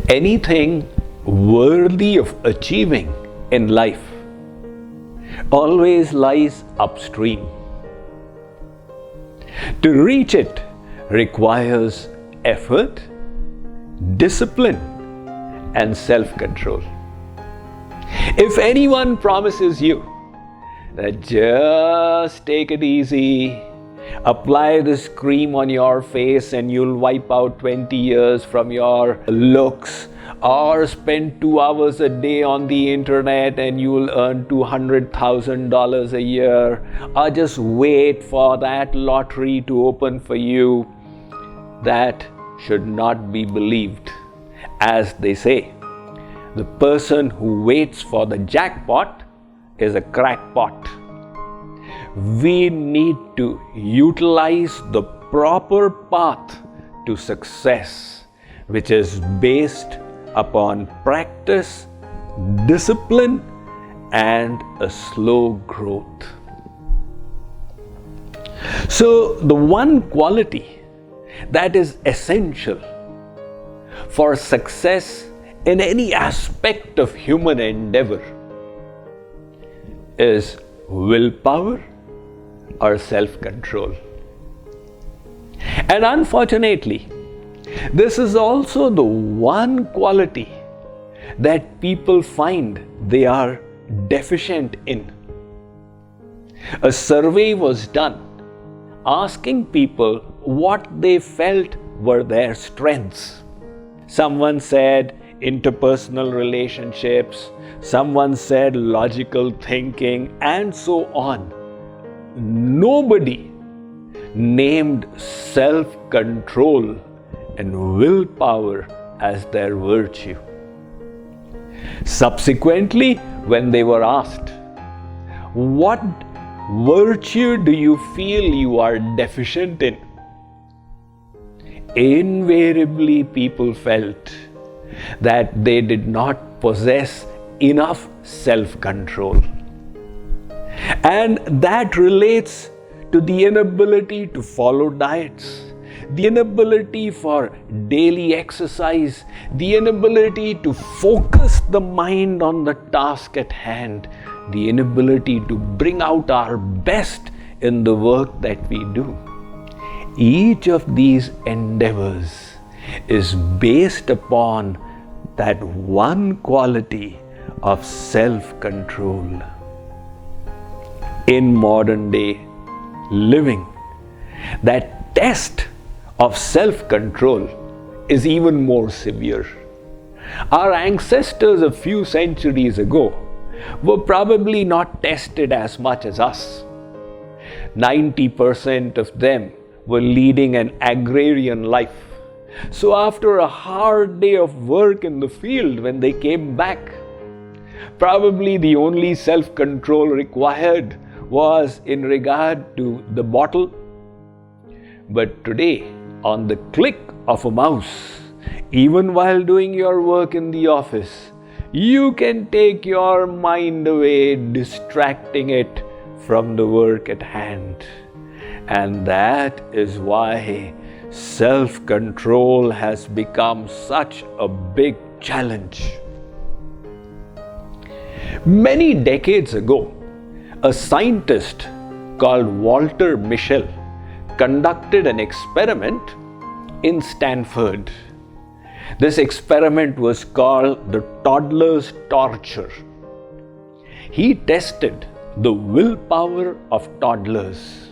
Anything worthy of achieving in life always lies upstream. To reach it requires effort, discipline, and self-control. If anyone promises you that just take it easy, apply this cream on your face and you'll wipe out 20 years from your looks, or spend 2 hours a day on the internet and you will earn $200,000 a year, or just wait for that lottery to open for you, that should not be believed. As they say, the person who waits for the jackpot is a crackpot. We need to utilize the proper path to success, which is based upon practice, discipline, and a slow growth. So, the one quality that is essential for success in any aspect of human endeavor is willpower or self-control. And unfortunately, this is also the one quality that people find they are deficient in. A survey was done asking people what they felt were their strengths. Someone said interpersonal relationships, someone said logical thinking, and so on. Nobody named self-control and willpower as their virtue. Subsequently, when they were asked, what virtue do you feel you are deficient in? Invariably, people felt that they did not possess enough self-control. And that relates to the inability to follow diets, the inability for daily exercise, the inability to focus the mind on the task at hand, the inability to bring out our best in the work that we do. Each of these endeavors is based upon that one quality of self-control. In modern day living, that test of self-control is even more severe. Our ancestors a few centuries ago were probably not tested as much as us. 90% of them were leading an agrarian life. So after a hard day of work in the field, when they came back, probably the only self-control required was in regard to the bottle. But today, on the click of a mouse, even while doing your work in the office, you can take your mind away, distracting it from the work at hand. And that is why self-control has become such a big challenge. Many decades ago, a scientist called Walter Mischel conducted an experiment in Stanford. This experiment was called the Toddler's torture. He tested the willpower of toddlers.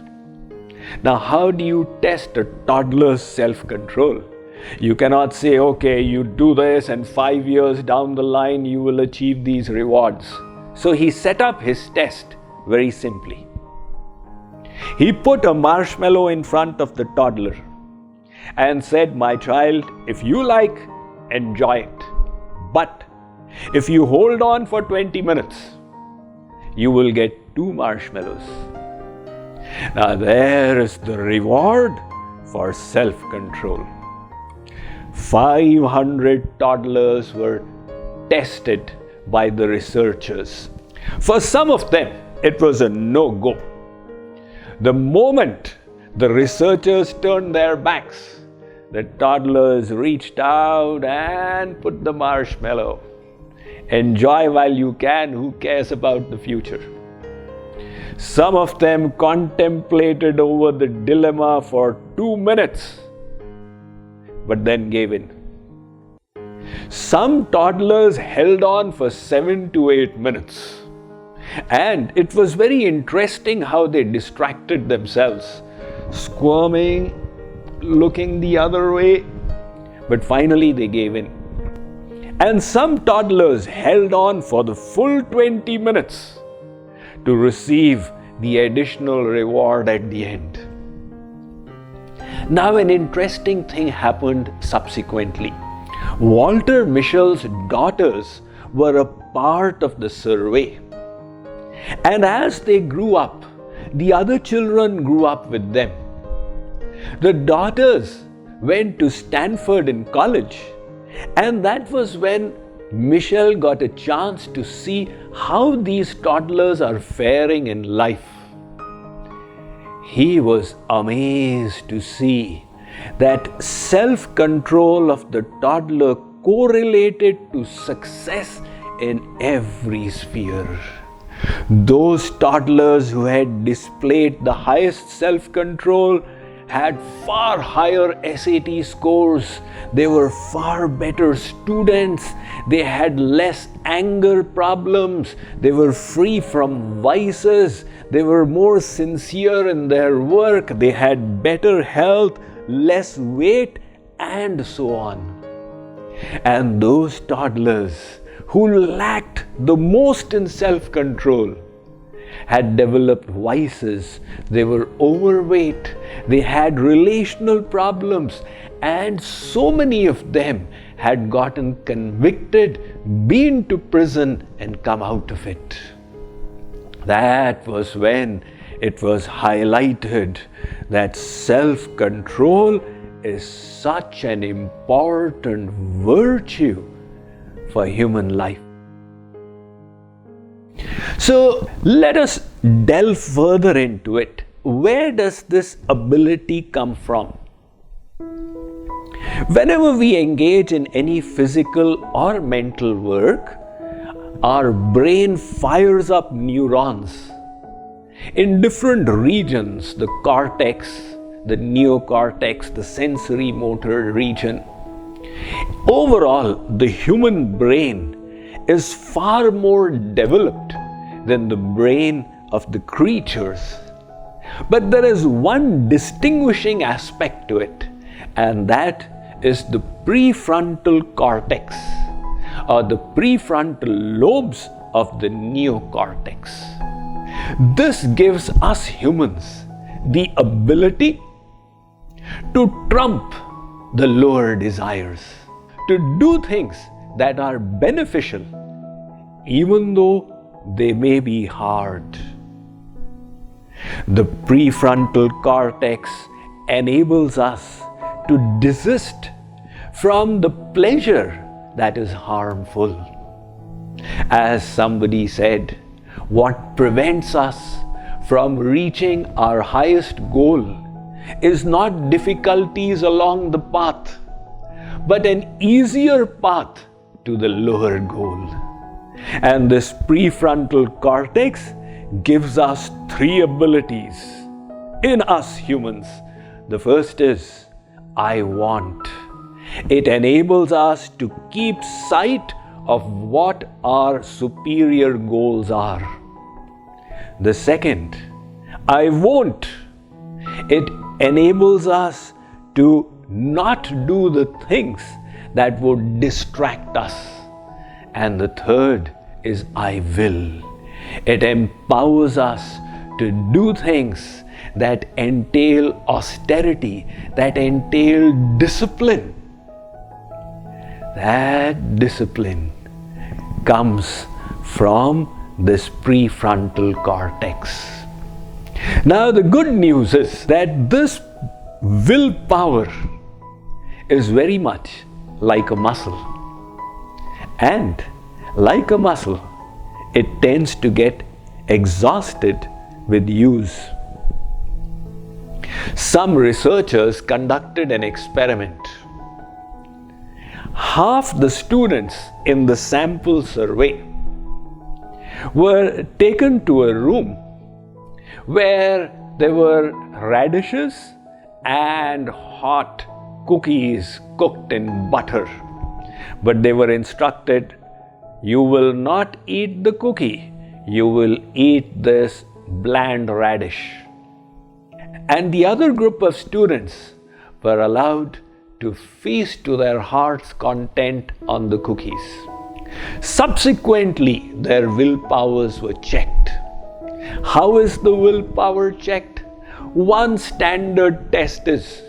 Now, how do you test a toddler's self-control? You cannot say, okay, you do this and 5 years down the line you will achieve these rewards. So he set up his test very simply. He put a marshmallow in front of the toddler and said, my child, if you like, enjoy it. But if you hold on for 20 minutes, you will get 2 marshmallows. Now there is the reward for self-control. 500 toddlers were tested by the researchers. For some of them, it was a no-go. The moment the researchers turned their backs, the toddlers reached out and put the marshmallow. Enjoy while you can, who cares about the future? Some of them contemplated over the dilemma for 2 minutes, but then gave in. Some toddlers held on for 7 to 8 minutes. And it was very interesting how they distracted themselves, squirming, looking the other way, but finally they gave in. And some toddlers held on for the full 20 minutes to receive the additional reward at the end. Now, an interesting thing happened subsequently. Walter Mischel's daughters were a part of the survey. And as they grew up, the other children grew up with them. The daughters went to Stanford in college, and that was when Mischel got a chance to see how these toddlers are faring in life. He was amazed to see that self-control of the toddler correlated to success in every sphere. Those toddlers who had displayed the highest self-control had far higher SAT scores. They were far better students. They had less anger problems. They were free from vices. They were more sincere in their work. They had better health, less weight, and so on. And those toddlers who lacked the most in self-control had developed vices. They were overweight. They had relational problems, and so many of them had gotten convicted, been to prison, and come out of it. That was when it was highlighted that self-control is such an important virtue for human life. So let us delve further into it. Where does this ability come from? Whenever we engage in any physical or mental work, our brain fires up neurons in different regions, the cortex, the neocortex, the sensory motor region. Overall, the human brain is far more developed than the brain of the creatures. But there is one distinguishing aspect to it, and that is the prefrontal cortex, or the prefrontal lobes of the neocortex. This gives us humans the ability to trump the lower desires, to do things that are beneficial, even though they may be hard. The prefrontal cortex enables us to desist from the pleasure that is harmful. As somebody said, what prevents us from reaching our highest goal is not difficulties along the path, but an easier path to the lower goal. And this prefrontal cortex gives us 3 abilities in us humans. The first is, I want. It enables us to keep sight of what our superior goals are. The second, I won't. It enables us to not do the things that would distract us. And the third is I will. It empowers us to do things that entail austerity, that entail discipline. That discipline comes from this prefrontal cortex. Now, the good news is that this willpower is very much like a muscle. And like a muscle, it tends to get exhausted with use. Some researchers conducted an experiment. Half the students in the sample survey were taken to a room where there were radishes and hot cookies cooked in butter. But they were instructed, you will not eat the cookie, you will eat this bland radish. And the other group of students were allowed to feast to their heart's content on the cookies. Subsequently, their willpowers were checked. How is the willpower checked? One standard test is,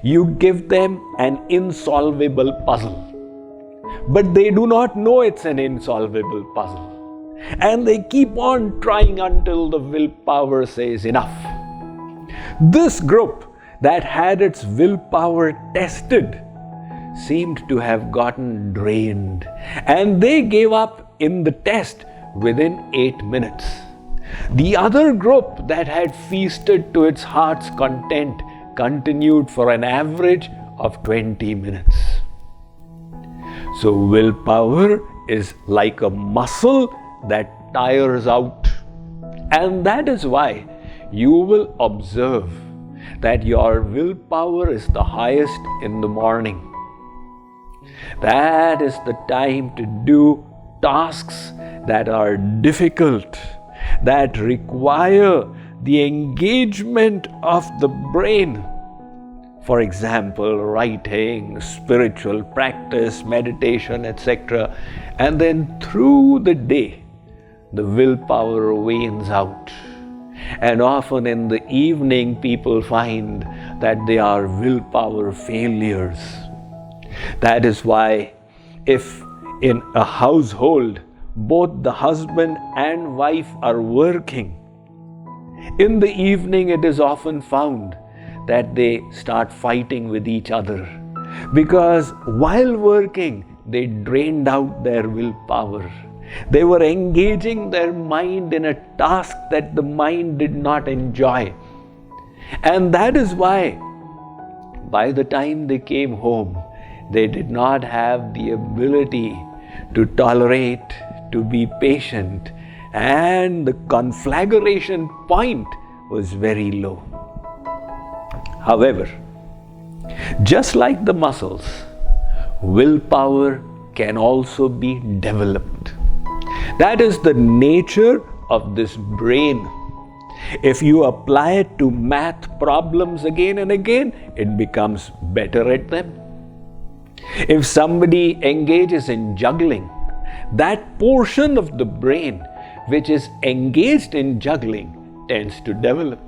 you give them an insolvable puzzle. But they do not know it's an insolvable puzzle. And they keep on trying until the willpower says enough. This group that had its willpower tested seemed to have gotten drained, and they gave up in the test within 8 minutes. The other group that had feasted to its heart's content continued for an average of 20 minutes. So willpower is like a muscle that tires out. And that is why you will observe that your willpower is the highest in the morning. That is the time to do tasks that are difficult, that require the engagement of the brain. For example, writing, spiritual practice, meditation, etc. And then through the day, the willpower wanes out. And often in the evening, people find that they are willpower failures. That is why if in a household, both the husband and wife are working, in the evening it is often found that they start fighting with each other, because while working they drained out their willpower. They were engaging their mind in a task that the mind did not enjoy. And that is why by the time they came home, they did not have the ability to tolerate, to be patient, and the conflagration point was very low. However, just like the muscles, willpower can also be developed. That is the nature of this brain. If you apply it to math problems again and again, it becomes better at them. If somebody engages in juggling, that portion of the brain which is engaged in juggling tends to develop.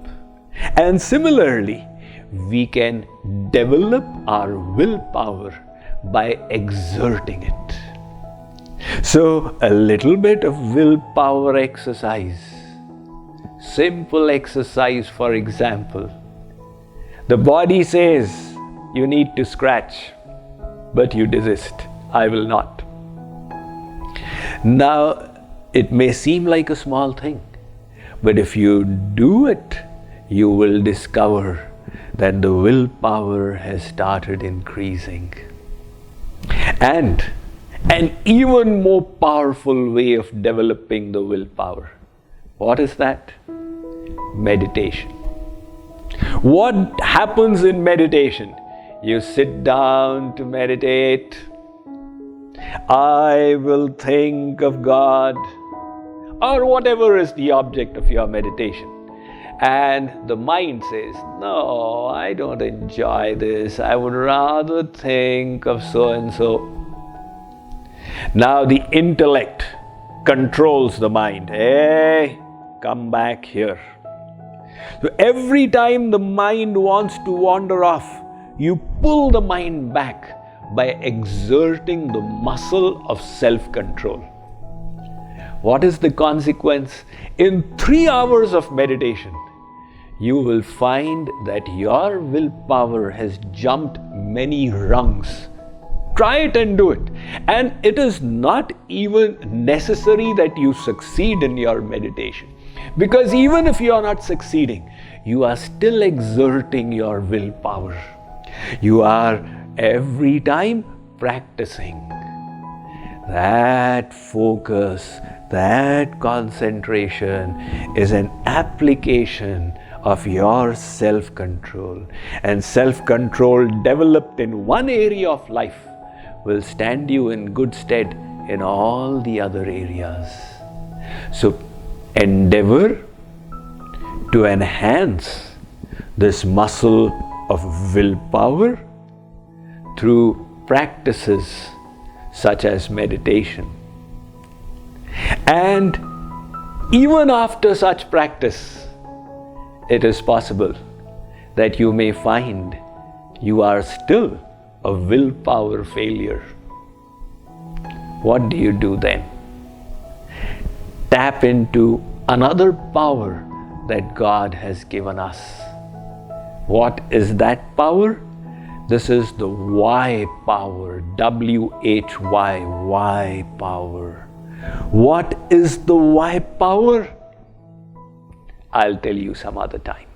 And similarly, we can develop our willpower by exerting it. So, a little bit of willpower exercise. Simple exercise, for example. The body says, you need to scratch, but you desist. I will not. Now, it may seem like a small thing, but if you do it, you will discover that the willpower has started increasing. And an even more powerful way of developing the willpower. What is that? Meditation. What happens in meditation? You sit down to meditate. I will think of God, or whatever is the object of your meditation. And the mind says, no, I don't enjoy this. I would rather think of so and so. Now the intellect controls the mind. Hey, come back here. So every time the mind wants to wander off, you pull the mind back by exerting the muscle of self-control. What is the consequence? In 3 hours of meditation, you will find that your willpower has jumped many rungs Try it and do it. And it is not even necessary that you succeed in your meditation. Because even if you are not succeeding, you are still exerting your willpower. You are every time practicing. That focus, that concentration is an application of your self-control. And self-control developed in one area of life will stand you in good stead in all the other areas. So endeavor to enhance this muscle of willpower through practices such as meditation. And even after such practice, it is possible that you may find you are still a willpower failure. What do you do then? Tap into another power that God has given us. What is that power? This is the why power, W-H-Y, why power. What is the why power? I'll tell you some other time.